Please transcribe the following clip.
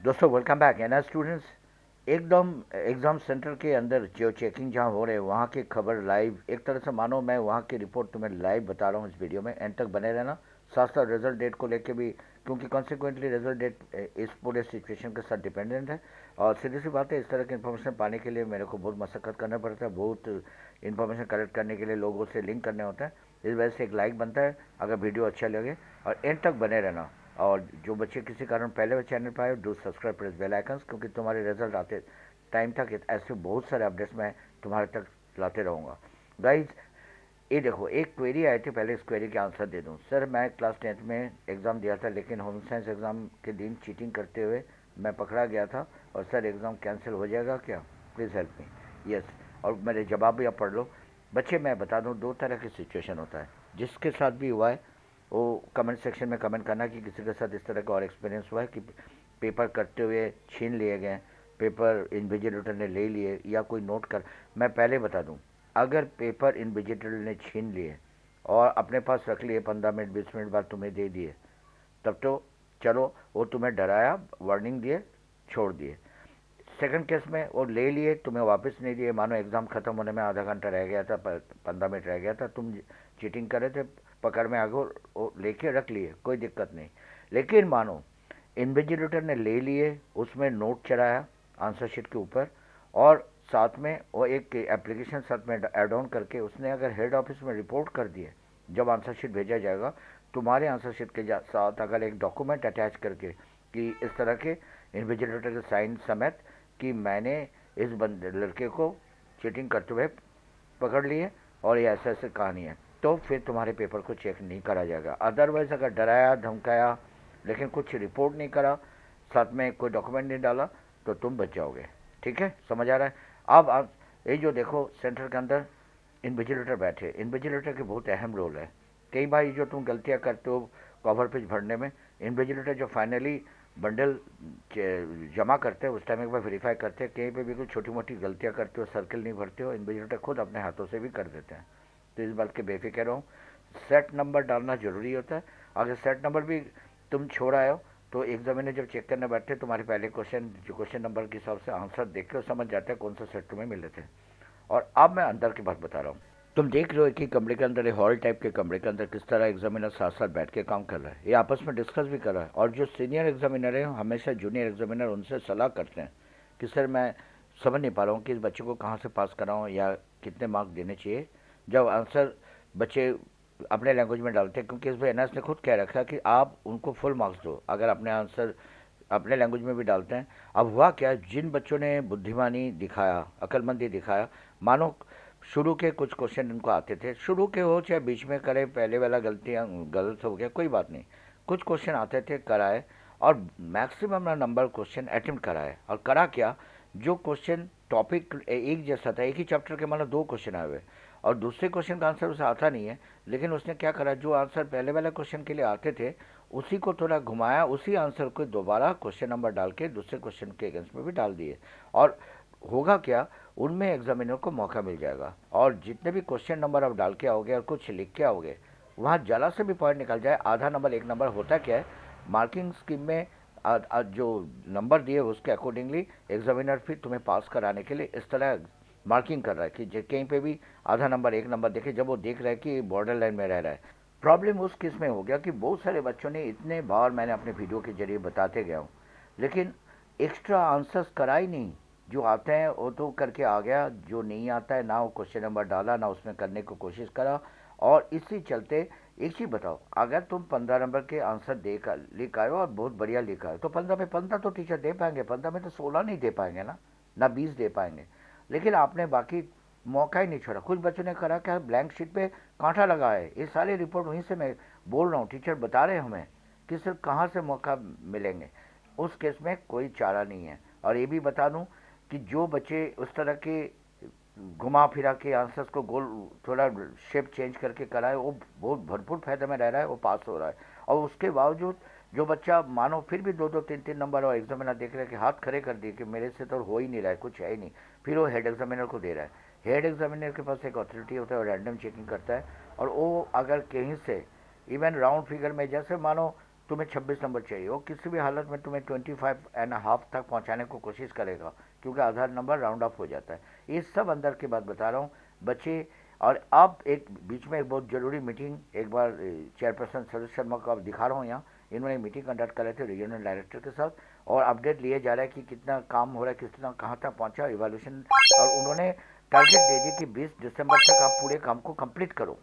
दोस्तों welcome back N students. एकदम exam centre के अंदर जो चेकिंग जहाँ हो रहे हैं वहाँ की खबर लाइव, एक तरह से मानो मैं वहाँ की रिपोर्ट तुम्हें लाइव बता रहा हूँ इस वीडियो में। एंड तक बने रहना। साथ साथ रिजल्ट डेट को लेके भी, क्योंकि कॉन्सिक्वेंटली रिजल्ट डेट इस पूरे सिचुएशन के साथ डिपेंडेंट है। और सीधी सी बात है, इस तरह की इन्फॉर्मेशन पाने के लिए मेरे को बहुत मशक्क़त करना पड़ता है, बहुत इन्फॉर्मेशन कलेक्ट करने के लिए लोगों से लिंक करने होता है। इस वजह से एक लाइक बनता है अगर वीडियो अच्छा लगे, और एंड तक बने रहना। और जो बच्चे किसी कारण पहले चैनल पर आए, do subscribe press bell icons, क्योंकि तुम्हारे रिजल्ट आते टाइम तक ऐसे बहुत सारे अपडेट्स मैं तुम्हारे तक लाते रहूँगा। गाइज, ये देखो, एक क्वेरी आई थी, पहले इस क्वेरी के आंसर दे दूँ। सर, मैं क्लास 10th में एग्ज़ाम दिया था, लेकिन होम साइंस एग्ज़ाम के दिन चीटिंग करते हुए मैं पकड़ा गया था, और सर एग्ज़ाम कैंसिल हो जाएगा क्या? Please help me. यस। और मेरे जवाब भी आप पढ़ लो। बच्चे, मैं बता दूँ, दो तरह की सिचुएशन होता है। जिसके साथ भी हुआ है वो कमेंट सेक्शन में कमेंट करना कि किसी के साथ इस तरह का और एक्सपीरियंस हुआ है कि पेपर करते हुए छीन लिए गए, पेपर इन्विजिलेटर ने ले लिए, या कोई नोट कर। मैं पहले बता दूं, अगर पेपर इन्विजिलेटर ने छीन लिए और अपने पास रख लिए, 15 मिनट 20 मिनट बाद तुम्हें दे दिए, तब तो चलो, वो तुम्हें डराया, वार्निंग दिए, छोड़ दिए। सेकंड केस में वो ले लिए, तुम्हें वापस नहीं दिए। मानो एग्ज़ाम ख़त्म होने में आधा घंटा रह गया था, 15 मिनट रह गया था, तुम चीटिंग कर रहे थे, पकड़ में आ गए, वो लेके रख लिए, कोई दिक्कत नहीं। लेकिन मानो इन्विजिलेटर ने ले लिए, उसमें नोट चढ़ाया आंसर शीट के ऊपर, और साथ में वो एक एप्लीकेशन साथ में ऐड ऑन करके उसने अगर हेड ऑफिस में रिपोर्ट कर दिए, जब आंसर शीट भेजा जाएगा तुम्हारे आंसर शीट के साथ अगर एक डॉक्यूमेंट अटैच करके कि इस तरह के इन्विजिलेटर के साइन समेत कि मैंने इस लड़के को चीटिंग करते हुए पकड़ लिए और ये ऐसे ऐसे कहानी है, तो फिर तुम्हारे पेपर को चेक नहीं करा जाएगा। अदरवाइज़ अगर डराया धमकाया लेकिन कुछ रिपोर्ट नहीं करा, साथ में कोई डॉक्यूमेंट नहीं डाला, तो तुम बच जाओगे। ठीक है, समझ आ रहा है? अब आप ये जो देखो, सेंटर के अंदर इन्विजिलेटर बैठे, इन्विजिलेटर के बहुत अहम रोल है। कई बार जो तुम गलतियां करते हो कवर पेज भरने में, इन्विजिलेटर जो फाइनली बंडल जमा करते हैं उस टाइम एक बार वेरीफाई करते हैं, कहीं पे भी कोई छोटी मोटी गलतियां करते हो, सर्कल नहीं भरते हो, इन्विजिलेटर खुद अपने हाथों से भी कर देते हैं। तो इस बात के बेफिक्र रहो। सेट नंबर डालना जरूरी होता है। अगर सेट नंबर भी तुम छोड़ आए हो तो एग्जामिनर जब चेक करने बैठते तुम्हारे पहले क्वेश्चन, जो क्वेश्चन नंबर के हिसाब से आंसर देख के समझ जाते हैं कौन सा सेट तुम्हें मिले थे। और अब मैं अंदर की बात बता रहा हूँ। तुम देख रहे हो कि कमरे के अंदर, हॉल टाइप के कमरे के अंदर किस तरह एग्जामिनर साथ साथ बैठ के काम कर रहा है, ये आपस में डिस्कस भी कर रहा है। और जो सीनियर एग्जामिनर है हमेशा जूनियर एग्जामिनर उनसे सलाह करते हैं कि सर मैं समझ नहीं पा रहा हूँ कि इस बच्चे को कहाँ से पास कराऊँ या कितने मार्क्स देने चाहिए। जब आंसर बच्चे अपने लैंग्वेज में डालते हैं, क्योंकि इस पर एनएस ने खुद कह रखा है कि आप उनको फुल मार्क्स दो अगर अपने आंसर अपने लैंग्वेज में भी डालते हैं। अब हुआ क्या, जिन बच्चों ने बुद्धिमानी दिखाया, अक्लमंदी दिखाया, मानो शुरू के कुछ क्वेश्चन इनको आते थे, शुरू के हो चाहे बीच में करे, पहले वाला गलतियाँ गलत हो गया कोई बात नहीं, कुछ क्वेश्चन आते थे कराए, और मैक्सिमम नंबर क्वेश्चन अटेम्प्ट कराए। और करा क्या, जो क्वेश्चन टॉपिक एक जैसा था, एक ही चैप्टर के मानो दो क्वेश्चन आए हुए और दूसरे क्वेश्चन का आंसर उसे आता नहीं है, लेकिन उसने क्या करा, जो आंसर पहले वाले क्वेश्चन के लिए आते थे उसी को थोड़ा घुमाया, उसी आंसर को दोबारा क्वेश्चन नंबर डाल के दूसरे क्वेश्चन के अगेंस्ट में भी डाल दिए। और होगा क्या, उनमें एग्जामिनर को मौका मिल जाएगा, और जितने भी क्वेश्चन नंबर आप डाल के आओगे और कुछ लिख के आओगे, वहाँ जरा से भी पॉइंट निकल जाए, आधा नंबर एक नंबर होता क्या है, मार्किंग स्कीम में जो नंबर दिए उसके अकॉर्डिंगली एग्जामिनर फिर तुम्हें पास कराने के लिए इस तरह मार्किंग कर रहा है कि कहीं पे भी आधा नंबर एक नंबर देखे, जब वो देख रहा है कि बॉर्डर लाइन में रह रहा है। प्रॉब्लम उस केस में हो गया कि बहुत सारे बच्चों ने, इतने बार मैंने अपने वीडियो के जरिए बताते गया हूँ, लेकिन एक्स्ट्रा आंसर्स करा ही नहीं। जो आते हैं वो तो करके आ गया, जो नहीं आता है ना वो क्वेश्चन नंबर डाला ना उसमें करने को कोशिश करा। और इसी चलते एक चीज़ बताओ, अगर तुम 15 नंबर के आंसर दे कर लिख आए हो और बहुत बढ़िया लिखा है, तो 15 में 15 तो टीचर दे पाएंगे, 15 में तो 16 नहीं दे पाएंगे ना 20 दे पाएंगे। लेकिन आपने बाकी मौका ही नहीं छोड़ा। कुछ बच्चों ने करा क्या, ब्लैंक शीट पे कांटा लगा है। ये सारी रिपोर्ट वहीं से मैं बोल रहा हूँ, टीचर बता रहे हैं हमें कि सिर्फ कहाँ से मौका मिलेंगे। उस केस में कोई चारा नहीं है। और ये भी बता दूं कि जो बच्चे उस तरह के घुमा फिरा के आंसर्स को गोल, थोड़ा शेप चेंज करके कराए, वो बहुत भरपूर फायदे में रह रहा है, वो पास हो रहा है। और उसके बावजूद जो बच्चा मानो फिर भी दो दो तीन तीन नंबर और एग्जामिनर देख रहे हैं कि हाथ खड़े कर दिए कि मेरे से तो हो ही नहीं रहा है, कुछ है ही नहीं, फिर वो हेड एग्जामिनर को दे रहा है। हेड एग्जामिनर के पास एक अथॉरिटी होता है और रैंडम चेकिंग करता है, और वो अगर कहीं से इवन राउंड फिगर में, जैसे मानो तुम्हें 26 नंबर चाहिए, वो किसी भी हालत में तुम्हें 25.5 तक पहुंचाने को कोशिश करेगा, क्योंकि आधा नंबर राउंड ऑफ हो जाता है। ये सब अंदर की बात बता रहा हूँ बच्चे। और अब एक बीच में एक बहुत जरूरी मीटिंग, एक बार चेयरपर्सन सरोज शर्मा को अब दिखा रहा हूँ यहाँ, इन्होंने मीटिंग कंडक्ट कर रहे थे रीजनल डायरेक्टर के साथ, और अपडेट लिए जा रहा है कि कितना काम हो रहा है, कितना कहाँ तक पहुँचा इवैल्यूएशन। और उन्होंने टारगेट दे दिया कि 20 दिसंबर तक आप पूरे काम को कंप्लीट करो।